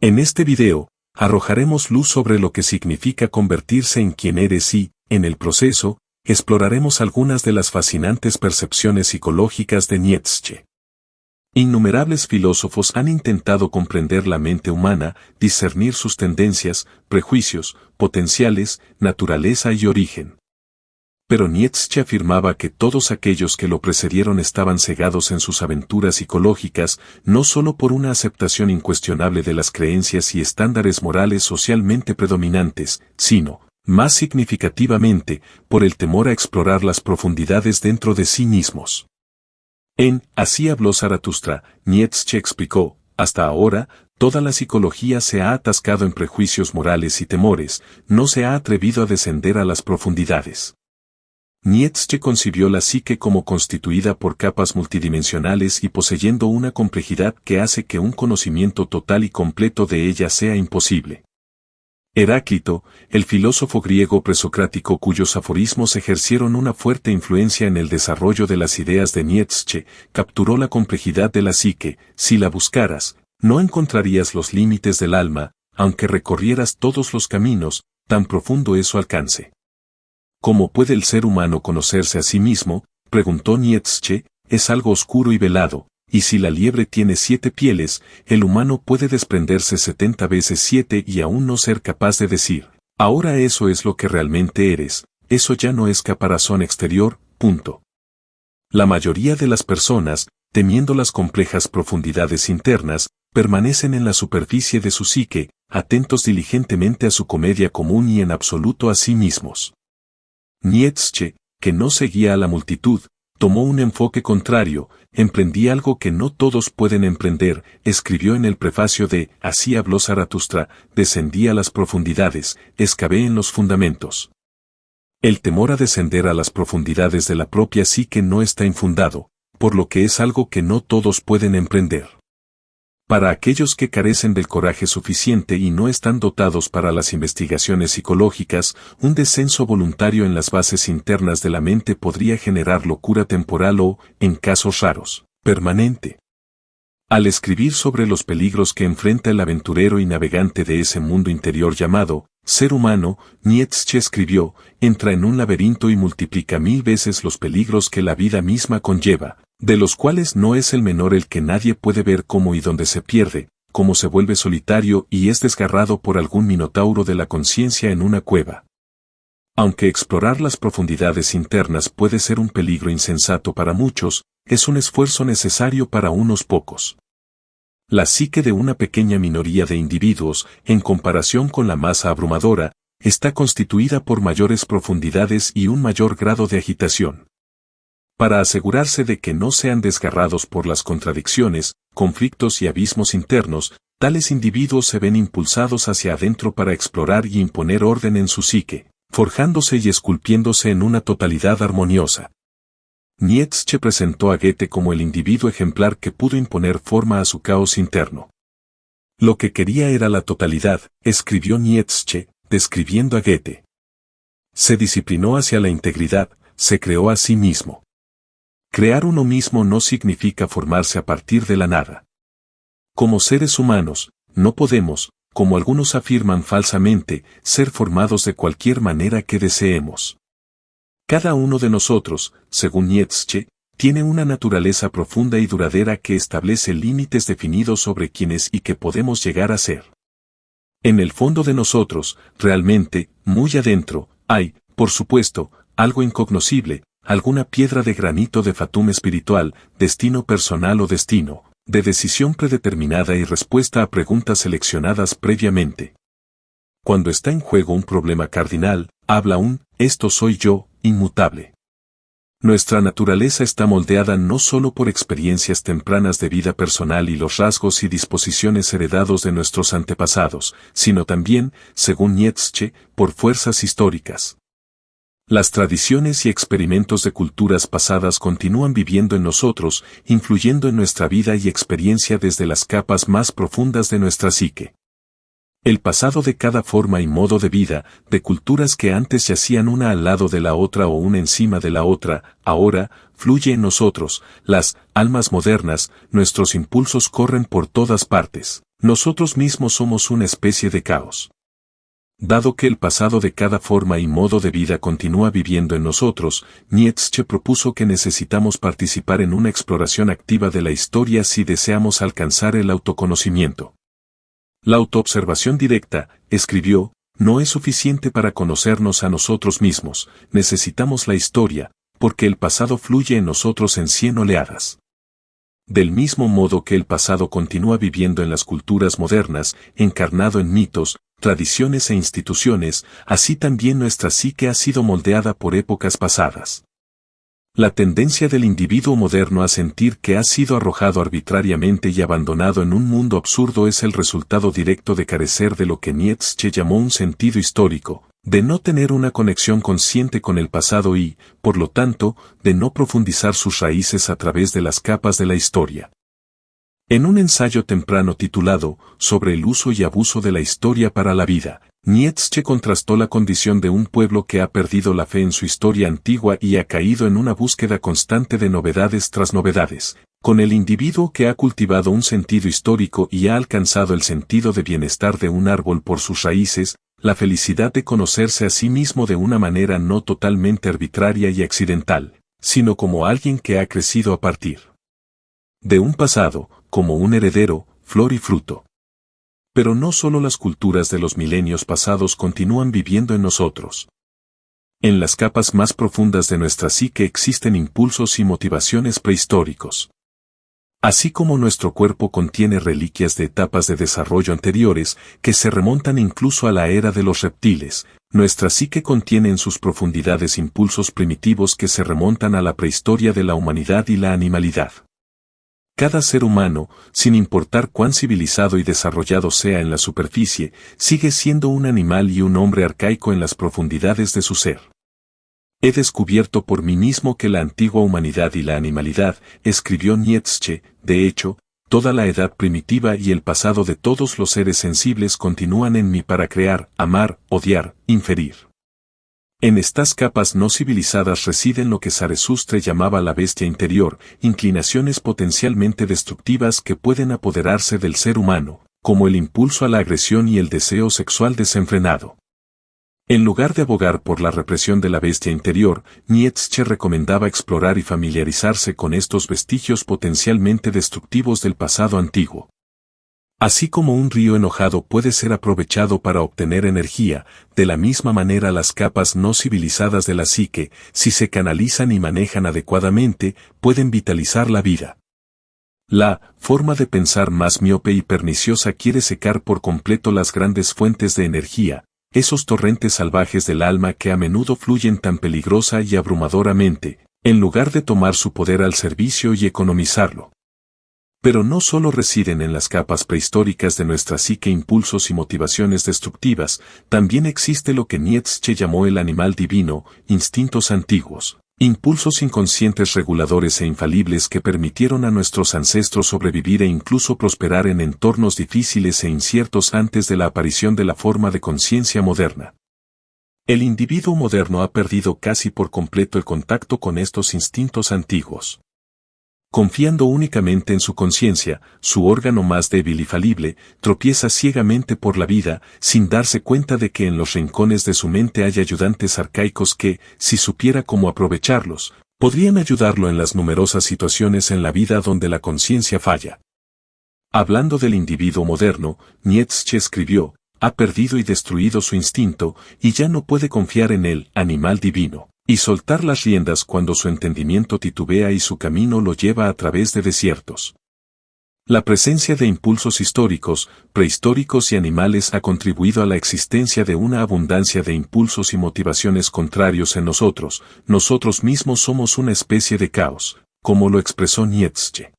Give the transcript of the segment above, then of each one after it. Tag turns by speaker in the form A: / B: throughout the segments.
A: En este video, arrojaremos luz sobre lo que significa convertirse en quien eres y, en el proceso, exploraremos algunas de las fascinantes percepciones psicológicas de Nietzsche. Innumerables filósofos han intentado comprender la mente humana, discernir sus tendencias, prejuicios, potenciales, naturaleza y origen. Pero Nietzsche afirmaba que todos aquellos que lo precedieron estaban cegados en sus aventuras psicológicas, no solo por una aceptación incuestionable de las creencias y estándares morales socialmente predominantes, sino, más significativamente, por el temor a explorar las profundidades dentro de sí mismos. En Así habló Zaratustra, Nietzsche explicó, hasta ahora, toda la psicología se ha atascado en prejuicios morales y temores, no se ha atrevido a descender a las profundidades. Nietzsche concibió la psique como constituida por capas multidimensionales y poseyendo una complejidad que hace que un conocimiento total y completo de ella sea imposible. Heráclito, el filósofo griego presocrático cuyos aforismos ejercieron una fuerte influencia en el desarrollo de las ideas de Nietzsche, capturó la complejidad de la psique: si la buscaras, no encontrarías los límites del alma, aunque recorrieras todos los caminos, tan profundo es su alcance. ¿Cómo puede el ser humano conocerse a sí mismo?, preguntó Nietzsche. Es algo oscuro y velado, y si la liebre tiene 7 pieles, el humano puede desprenderse 70 veces 7 y aún no ser capaz de decir, ahora eso es lo que realmente eres, eso ya no es caparazón exterior, punto. La mayoría de las personas, temiendo las complejas profundidades internas, permanecen en la superficie de su psique, atentos diligentemente a su comedia común y en absoluto a sí mismos. Nietzsche, que no seguía a la multitud, tomó un enfoque contrario, emprendí algo que no todos pueden emprender, escribió en el prefacio de Así habló Zaratustra, descendí a las profundidades, excavé en los fundamentos. El temor a descender a las profundidades de la propia psique no está infundado, por lo que es algo que no todos pueden emprender. Para aquellos que carecen del coraje suficiente y no están dotados para las investigaciones psicológicas, un descenso voluntario en las bases internas de la mente podría generar locura temporal o, en casos raros, permanente. Al escribir sobre los peligros que enfrenta el aventurero y navegante de ese mundo interior llamado ser humano, Nietzsche escribió, entra en un laberinto y multiplica 1000 veces los peligros que la vida misma conlleva, de los cuales no es el menor el que nadie puede ver cómo y dónde se pierde, cómo se vuelve solitario y es desgarrado por algún minotauro de la conciencia en una cueva. Aunque explorar las profundidades internas puede ser un peligro insensato para muchos, es un esfuerzo necesario para unos pocos. La psique de una pequeña minoría de individuos, en comparación con la masa abrumadora, está constituida por mayores profundidades y un mayor grado de agitación. Para asegurarse de que no sean desgarrados por las contradicciones, conflictos y abismos internos, tales individuos se ven impulsados hacia adentro para explorar y imponer orden en su psique, forjándose y esculpiéndose en una totalidad armoniosa. Nietzsche presentó a Goethe como el individuo ejemplar que pudo imponer forma a su caos interno. Lo que quería era la totalidad, escribió Nietzsche, describiendo a Goethe. Se disciplinó hacia la integridad, se creó a sí mismo. Crear uno mismo no significa formarse a partir de la nada. Como seres humanos, no podemos, como algunos afirman falsamente, ser formados de cualquier manera que deseemos. Cada uno de nosotros, según Nietzsche, tiene una naturaleza profunda y duradera que establece límites definidos sobre quiénes y qué podemos llegar a ser. En el fondo de nosotros, realmente, muy adentro, hay, por supuesto, algo incognoscible, alguna piedra de granito de fatum espiritual, destino personal o destino, de decisión predeterminada y respuesta a preguntas seleccionadas previamente. Cuando está en juego un problema cardinal, habla un «esto soy yo», inmutable. Nuestra naturaleza está moldeada no solo por experiencias tempranas de vida personal y los rasgos y disposiciones heredados de nuestros antepasados, sino también, según Nietzsche, por fuerzas históricas. Las tradiciones y experimentos de culturas pasadas continúan viviendo en nosotros, influyendo en nuestra vida y experiencia desde las capas más profundas de nuestra psique. El pasado de cada forma y modo de vida, de culturas que antes yacían una al lado de la otra o una encima de la otra, ahora, fluye en nosotros, las almas modernas, nuestros impulsos corren por todas partes, Nosotros mismos somos una especie de caos. Dado que el pasado de cada forma y modo de vida continúa viviendo en nosotros, Nietzsche propuso que necesitamos participar en una exploración activa de la historia si deseamos alcanzar el autoconocimiento. La autoobservación directa, escribió, no es suficiente para conocernos a nosotros mismos, necesitamos la historia, porque el pasado fluye en nosotros en 100 oleadas. Del mismo modo que el pasado continúa viviendo en las culturas modernas, encarnado en mitos, tradiciones e instituciones, así también nuestra psique ha sido moldeada por épocas pasadas. La tendencia del individuo moderno a sentir que ha sido arrojado arbitrariamente y abandonado en un mundo absurdo es el resultado directo de carecer de lo que Nietzsche llamó un sentido histórico, de no tener una conexión consciente con el pasado y, por lo tanto, de no profundizar sus raíces a través de las capas de la historia. En un ensayo temprano titulado Sobre el uso y abuso de la historia para la vida, Nietzsche contrastó la condición de un pueblo que ha perdido la fe en su historia antigua y ha caído en una búsqueda constante de novedades tras novedades, con el individuo que ha cultivado un sentido histórico y ha alcanzado el sentido de bienestar de un árbol por sus raíces, la felicidad de conocerse a sí mismo de una manera no totalmente arbitraria y accidental, sino como alguien que ha crecido a partir de un pasado, como un heredero, flor y fruto. Pero no solo las culturas de los milenios pasados continúan viviendo en nosotros. En las capas más profundas de nuestra psique existen impulsos y motivaciones prehistóricos. Así como nuestro cuerpo contiene reliquias de etapas de desarrollo anteriores que se remontan incluso a la era de los reptiles, nuestra psique contiene en sus profundidades impulsos primitivos que se remontan a la prehistoria de la humanidad y la animalidad. Cada ser humano, sin importar cuán civilizado y desarrollado sea en la superficie, sigue siendo un animal y un hombre arcaico en las profundidades de su ser. He descubierto por mí mismo que la antigua humanidad y la animalidad, escribió Nietzsche, de hecho, toda la edad primitiva y el pasado de todos los seres sensibles continúan en mí para crear, amar, odiar, inferir. En estas capas no civilizadas residen lo que Zarathustra llamaba la bestia interior, inclinaciones potencialmente destructivas que pueden apoderarse del ser humano, como el impulso a la agresión y el deseo sexual desenfrenado. En lugar de abogar por la represión de la bestia interior, Nietzsche recomendaba explorar y familiarizarse con estos vestigios potencialmente destructivos del pasado antiguo. Así como un río enojado puede ser aprovechado para obtener energía, de la misma manera las capas no civilizadas de la psique, si se canalizan y manejan adecuadamente, pueden vitalizar la vida. La forma de pensar más miope y perniciosa quiere secar por completo las grandes fuentes de energía, esos torrentes salvajes del alma que a menudo fluyen tan peligrosa y abrumadoramente, en lugar de tomar su poder al servicio y economizarlo. Pero no solo residen en las capas prehistóricas de nuestra psique impulsos y motivaciones destructivas, también existe lo que Nietzsche llamó el animal divino, instintos antiguos, impulsos inconscientes reguladores e infalibles que permitieron a nuestros ancestros sobrevivir e incluso prosperar en entornos difíciles e inciertos antes de la aparición de la forma de conciencia moderna. El individuo moderno ha perdido casi por completo el contacto con estos instintos antiguos. Confiando únicamente en su conciencia, su órgano más débil y falible, tropieza ciegamente por la vida, sin darse cuenta de que en los rincones de su mente hay ayudantes arcaicos que, si supiera cómo aprovecharlos, podrían ayudarlo en las numerosas situaciones en la vida donde la conciencia falla. Hablando del individuo moderno, Nietzsche escribió, ha perdido y destruido su instinto, y ya no puede confiar en el animal divino y soltar las riendas cuando su entendimiento titubea y su camino lo lleva a través de desiertos. La presencia de impulsos históricos, prehistóricos y animales ha contribuido a la existencia de una abundancia de impulsos y motivaciones contrarios en nosotros. Nosotros mismos somos una especie de caos, como lo expresó Nietzsche.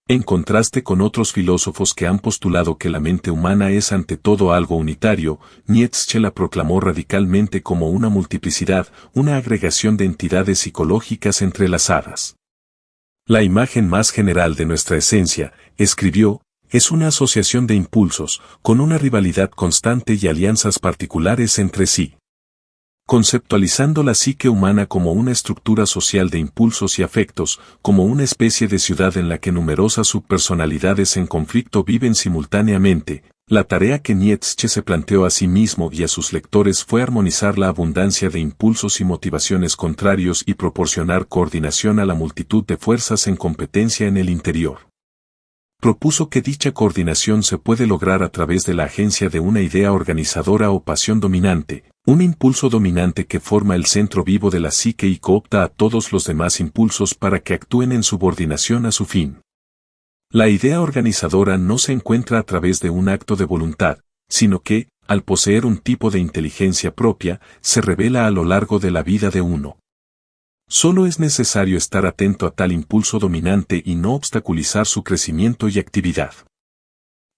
A: En contraste con otros filósofos que han postulado que la mente humana es ante todo algo unitario, Nietzsche la proclamó radicalmente como una multiplicidad, una agregación de entidades psicológicas entrelazadas. La imagen más general de nuestra esencia, escribió, es una asociación de impulsos, con una rivalidad constante y alianzas particulares entre sí. conceptualizando la psique humana como una estructura social de impulsos y afectos, como una especie de ciudad en la que numerosas subpersonalidades en conflicto viven simultáneamente. La tarea que Nietzsche se planteó a sí mismo y a sus lectores fue armonizar la abundancia de impulsos y motivaciones contrarios y proporcionar coordinación a la multitud de fuerzas en competencia en el interior. Propuso que dicha coordinación se puede lograr a través de la agencia de una idea organizadora o pasión dominante, un impulso dominante que forma el centro vivo de la psique y coopta a todos los demás impulsos para que actúen en subordinación a su fin. La idea organizadora no se encuentra a través de un acto de voluntad, sino que, al poseer un tipo de inteligencia propia, se revela a lo largo de la vida de uno. Solo es necesario estar atento a tal impulso dominante y no obstaculizar su crecimiento y actividad.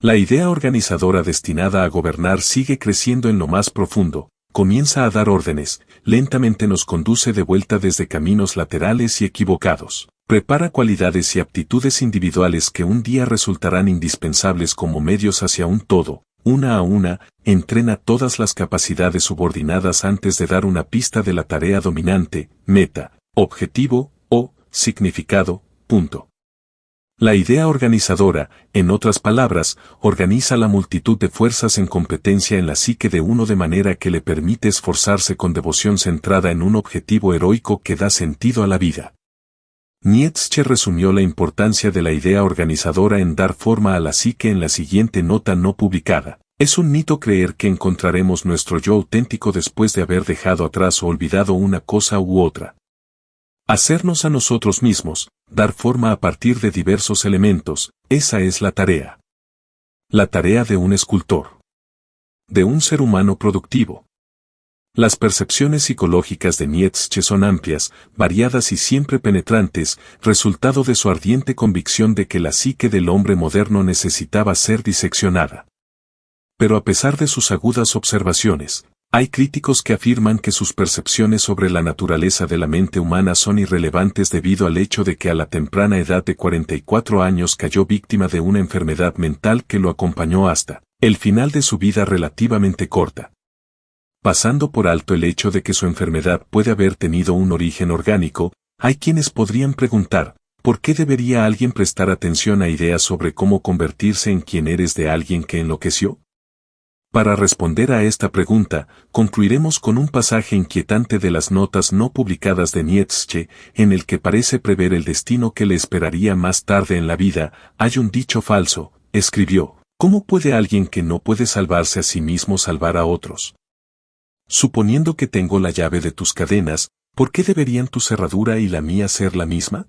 A: La idea organizadora destinada a gobernar sigue creciendo en lo más profundo, comienza a dar órdenes, lentamente nos conduce de vuelta desde caminos laterales y equivocados. Prepara cualidades y aptitudes individuales que un día resultarán indispensables como medios hacia un todo, una a una, entrena todas las capacidades subordinadas antes de dar una pista de la tarea dominante, meta, objetivo, o significado, punto. La idea organizadora, en otras palabras, organiza la multitud de fuerzas en competencia en la psique de uno de manera que le permite esforzarse con devoción centrada en un objetivo heroico que da sentido a la vida. Nietzsche resumió la importancia de la idea organizadora en dar forma a la psique en la siguiente nota no publicada. Es un mito creer que encontraremos nuestro yo auténtico después de haber dejado atrás o olvidado una cosa u otra. Hacernos a nosotros mismos, dar forma a partir de diversos elementos, esa es la tarea. La tarea de un escultor. De un ser humano productivo. Las percepciones psicológicas de Nietzsche son amplias, variadas y siempre penetrantes, resultado de su ardiente convicción de que la psique del hombre moderno necesitaba ser diseccionada. Pero a pesar de sus agudas observaciones, hay críticos que afirman que sus percepciones sobre la naturaleza de la mente humana son irrelevantes debido al hecho de que a la temprana edad de 44 años cayó víctima de una enfermedad mental que lo acompañó hasta el final de su vida relativamente corta. Pasando por alto el hecho de que su enfermedad puede haber tenido un origen orgánico, hay quienes podrían preguntar, ¿por qué debería alguien prestar atención a ideas sobre cómo convertirse en quien eres de alguien que enloqueció? Para responder a esta pregunta, concluiremos con un pasaje inquietante de las notas no publicadas de Nietzsche, en el que parece prever el destino que le esperaría más tarde en la vida. Hay un dicho falso, escribió, ¿cómo puede alguien que no puede salvarse a sí mismo salvar a otros? Suponiendo que tengo la llave de tus cadenas, ¿por qué deberían tu cerradura y la mía ser la misma?